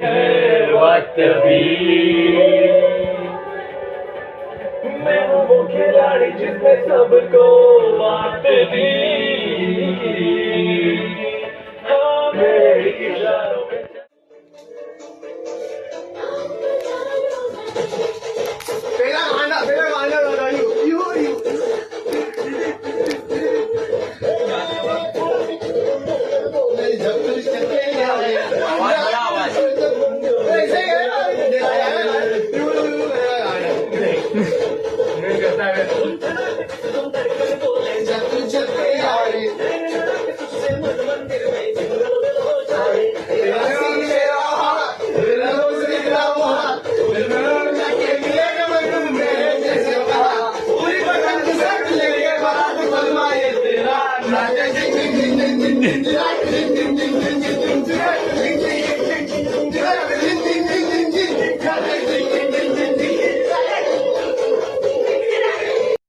है वक्त भी। मैं हूँ वो खिलाड़ी जिसने सबको मात दी। हाँ मेरे इशारे